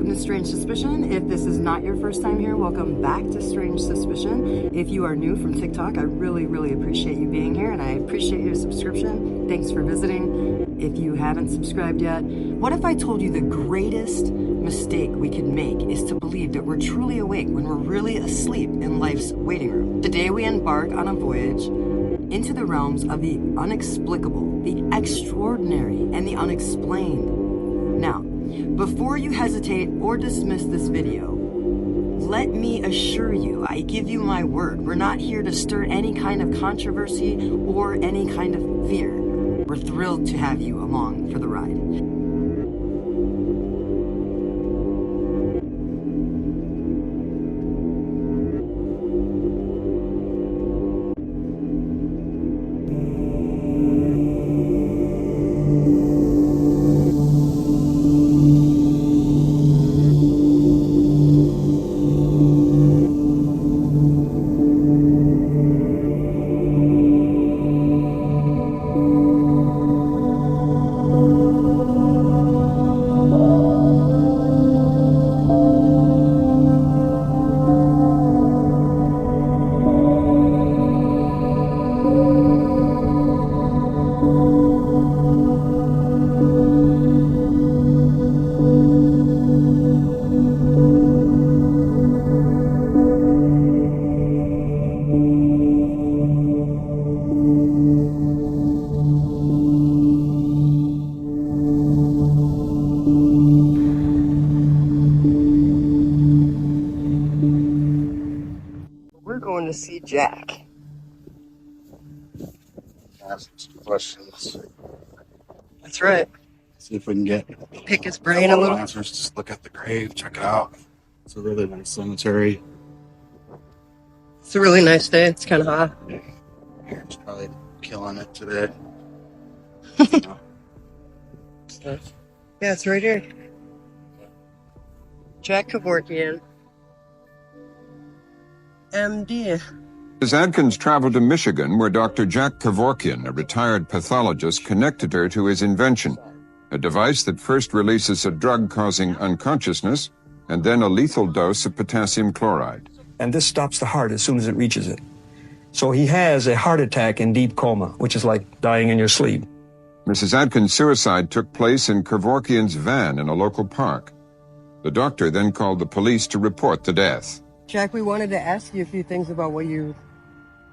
welcome to Strange Suspicion. If this is not your first time here, welcome back to Strange Suspicion. If you are new from TikTok, I really appreciate you being here, and I appreciate your subscription. Thanks for visiting. If you haven't subscribed yet, what if I told you the greatest mistake we could make is to believe that we're truly awake when we're really asleep in life's waiting room? Today we embark on a voyage into the realms of the unexplicable, the extraordinary, and the unexplained. Now, before you hesitate or dismiss this video, let me assure you, I give you my word, we're not here to stir any kind of controversy or any kind of fear. We're thrilled to have you along for the ride. We're going to see Jack. Ask some questions. That's right. See if we can get Pick his brain a little. answers. Just look at the grave, check it out. It's a really nice cemetery. It's a really nice day. It's kind of hot. It's probably killing it today. Yeah, it's right here. Jack Kevorkian, MD. Ms. Adkins traveled to Michigan, where Dr. Jack Kevorkian, a retired pathologist, connected her to his invention, a device that first releases a drug causing unconsciousness and then a lethal dose of potassium chloride. And this stops the heart as soon as it reaches it. So he has a heart attack in deep coma, which is like dying in your sleep. Mrs. Adkins' suicide took place in Kevorkian's van in a local park. The doctor then called the police to report the death. Jack, we wanted to ask you a few things about what you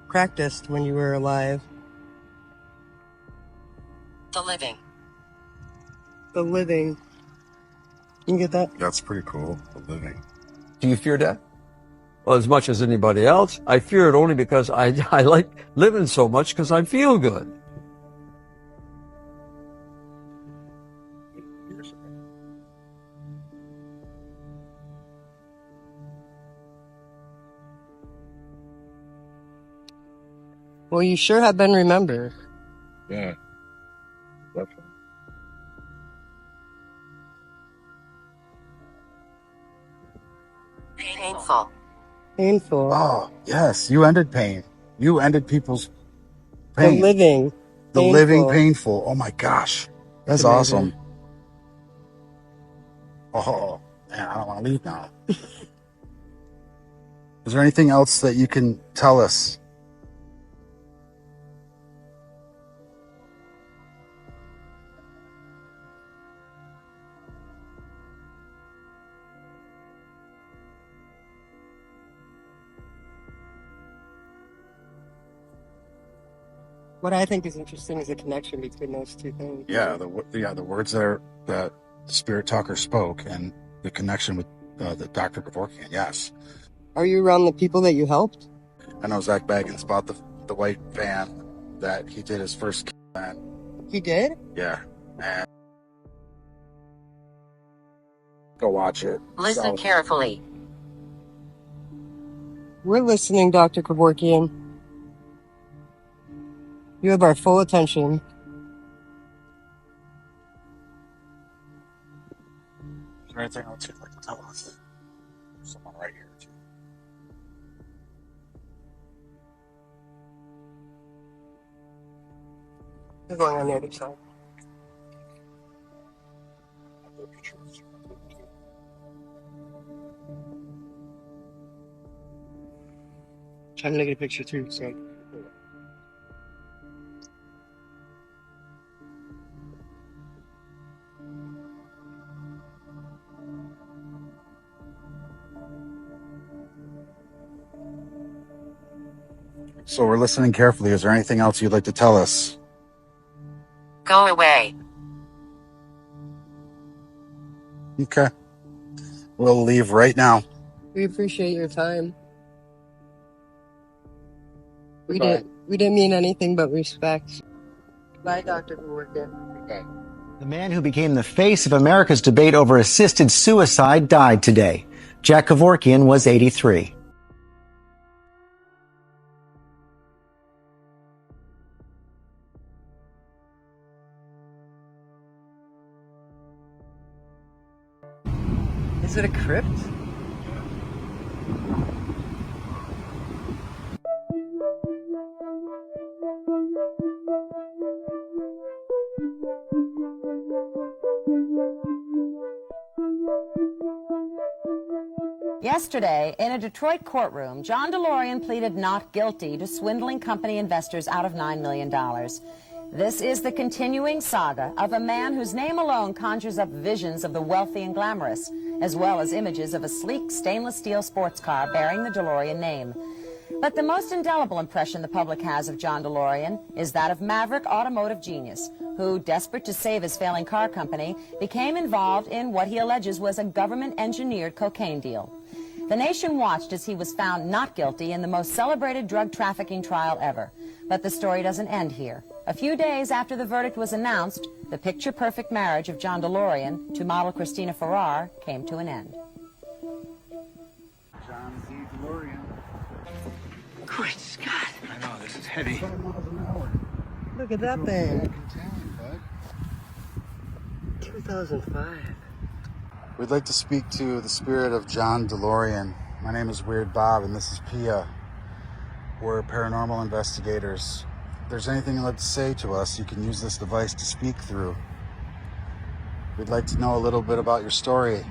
practiced when you were alive. The living. The living. You can get that? That's pretty cool. The living. Do you fear death? Well, as much as anybody else. I fear it only because I like living so much because I feel good. Well, you sure have been remembered. Yeah. Definitely. Painful. Painful. Oh, yes. You ended pain. You ended people's pain. The living. The painful. living painful. Oh my gosh. That's awesome. Oh, man, I don't want to leave now. Is there anything else that you can tell us? What I think is interesting is the connection between those two things. Yeah, the words that the spirit talker spoke and the connection with the Dr. Kevorkian. Yes. Are you around the people that you helped? I know Zach Baggins bought the white van that he did his first van. He did? Yeah. And go watch it. Listen carefully. We're listening, Dr. Kevorkian. You have our full attention. Is there anything else you'd like to tell us? There's someone right here, too. We're going on the other side. trying to get a picture too, so. So we're listening carefully. Is there anything else you'd like to tell us? Go away. Okay. We'll leave right now. We appreciate your time. We Goodbye. didn't mean anything but respect. Bye, Dr. Kevorkian. Okay. The man who became the face of America's debate over assisted suicide died today. Jack Kevorkian was 83. Is it a crypt? Yesterday, in a Detroit courtroom, John DeLorean pleaded not guilty to swindling company investors out of $9 million. This is the continuing saga of a man whose name alone conjures up visions of the wealthy and glamorous, as well as images of a sleek stainless steel sports car bearing the DeLorean name. But the most indelible impression the public has of John DeLorean is that of maverick automotive genius, who, desperate to save his failing car company, became involved in what he alleges was a government-engineered cocaine deal. The nation watched as he was found not guilty in the most celebrated drug trafficking trial ever. But the story doesn't end here. A few days after the verdict was announced, the picture-perfect marriage of John DeLorean to model Christina Ferrar came to an end. John Z. DeLorean. Great Scott. I know, this is heavy. Look at that thing. Italian, bud. 2005. We'd like to speak to the spirit of John DeLorean. My name is Weird Bob, and this is Pia. We're paranormal investigators. If there's anything you'd like to say to us, you can use this device to speak through. We'd like to know a little bit about your story.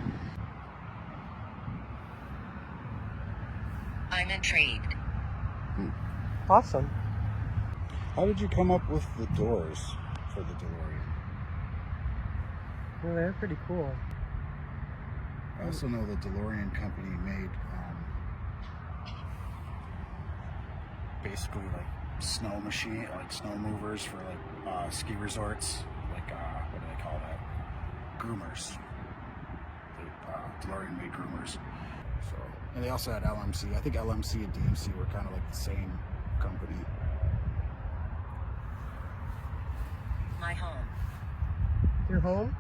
I'm intrigued. Awesome. How did you come up with the doors for the DeLorean? Well, they're pretty cool. I also know the DeLorean company made basically like snow movers for like ski resorts, like what do they call that? Groomers. DeLorean made groomers. So, and they also had LMC. I think LMC and DMC were kind of like the same company. My home. Your home?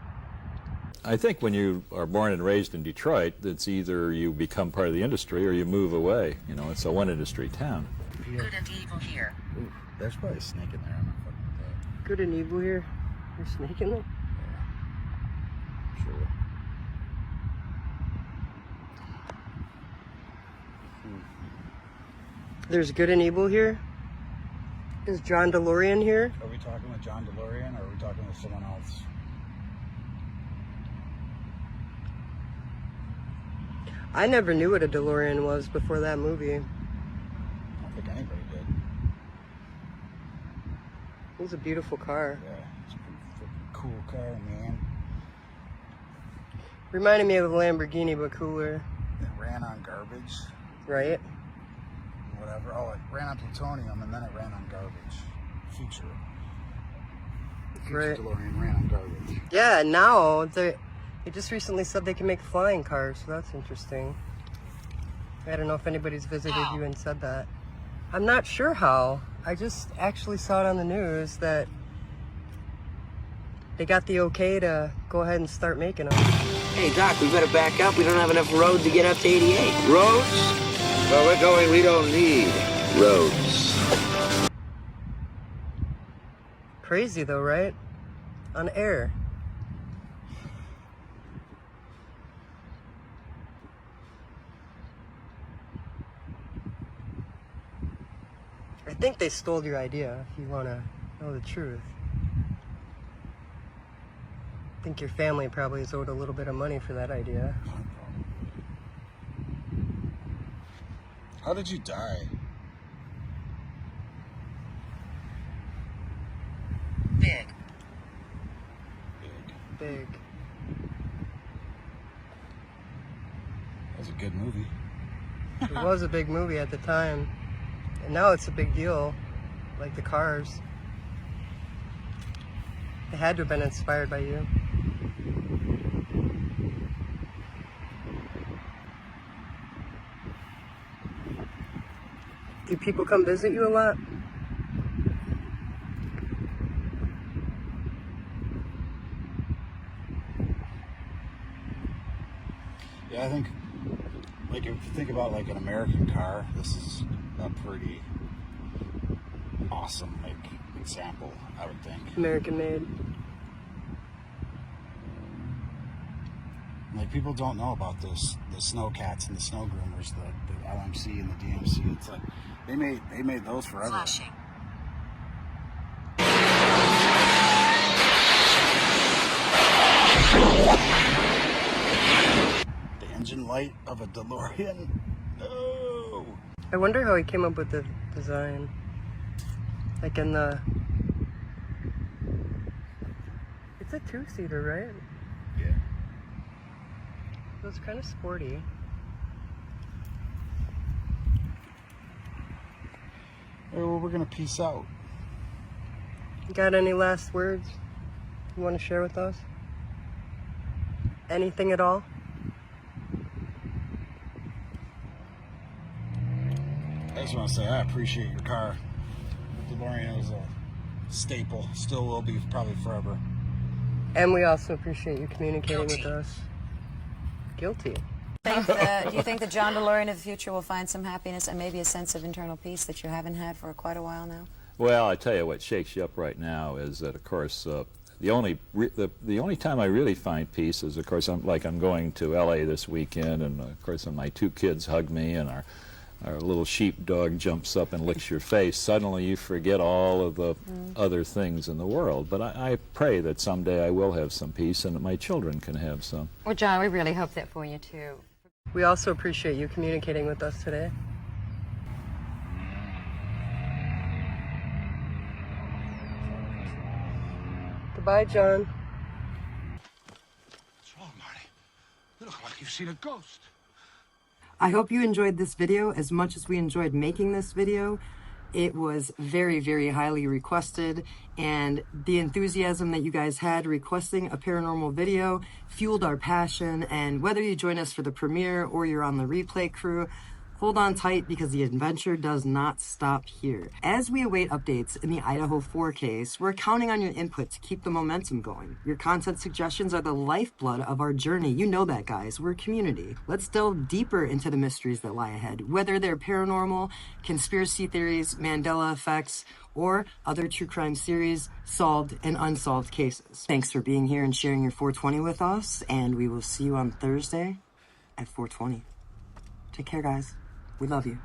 I think when you are born and raised in Detroit, it's either you become part of the industry or you move away. You know, it's a one-industry town. Good and evil here. Ooh, there's probably a snake in there. I'm not fucking with that. Good and evil here. There's a snake in there? Yeah. Sure. There's good and evil here? Is John DeLorean here? Are we talking with John DeLorean or are we talking with someone else? I never knew what a DeLorean was before that movie. I don't think anybody did. It was a beautiful car. Yeah, it's a pretty freaking cool car, man. Reminded me of a Lamborghini, but cooler. It ran on garbage, Right? whatever. Oh, it ran on plutonium and then it ran on garbage. Future. The future Right. DeLorean ran on garbage. Yeah, now they just recently said they can make flying cars, so that's interesting. I don't know if anybody's visited you and said that. I'm not sure how. I just actually saw it on the news that they got the okay to go ahead and start making them. Hey, Doc, we better back up. We don't have enough road to get up to 88. Roads? Well, we're going, we don't need roads. Crazy though, right? On air. I think they stole your idea, if you want to know the truth. I think your family probably is owed a little bit of money for that idea. How did you die? Big. Big. That was a good movie. It was a big movie at the time. And now it's a big deal. Like the Cars. It had to have been inspired by you. Do people come visit you a lot? Yeah, I think, like, if you think about, like, an American car, this is a pretty awesome, like, example, I would think. American made. Like, people don't know about this, the snowcats and the snow groomers, the LMC and the DMC. It's like, they made those forever. Flashing. The engine light of a DeLorean? No! I wonder how he came up with the design. Like in the... It's a two-seater, right? Yeah. It was kind of sporty. Well, we're gonna peace out. You got any last words you want to share with us? Anything at all? I just want to say I appreciate your car. The DeLorean is a staple. Still will be probably forever. And we also appreciate you communicating Guilty. with us. Guilty. Do you think that John DeLorean of the future will find some happiness and maybe a sense of internal peace that you haven't had for quite a while now? Well, I tell you what shakes you up right now is that, of course, the only time I really find peace is, of course, I'm going to L.A. this weekend, and of course, my two kids hug me, and our little sheepdog jumps up and licks your face. Suddenly, you forget all of the other things in the world. But I pray that someday I will have some peace, and that my children can have some. Well, John, we really hope that for you too. We also appreciate you communicating with us today. Goodbye, John. What's wrong, Marty? You look like you've seen a ghost. I hope you enjoyed this video as much as we enjoyed making this video. It was very, very highly requested, and the enthusiasm that you guys had requesting a paranormal video fueled our passion. And whether you join us for the premiere or you're on the replay crew, hold on tight because the adventure does not stop here. As we await updates in the Idaho 4 case, we're counting on your input to keep the momentum going. Your content suggestions are the lifeblood of our journey. You know that, guys. We're a community. Let's delve deeper into the mysteries that lie ahead, whether they're paranormal, conspiracy theories, Mandela effects, or other true crime series, solved and unsolved cases. Thanks for being here and sharing your 420 with us, and we will see you on Thursday at 420. Take care, guys. We love you.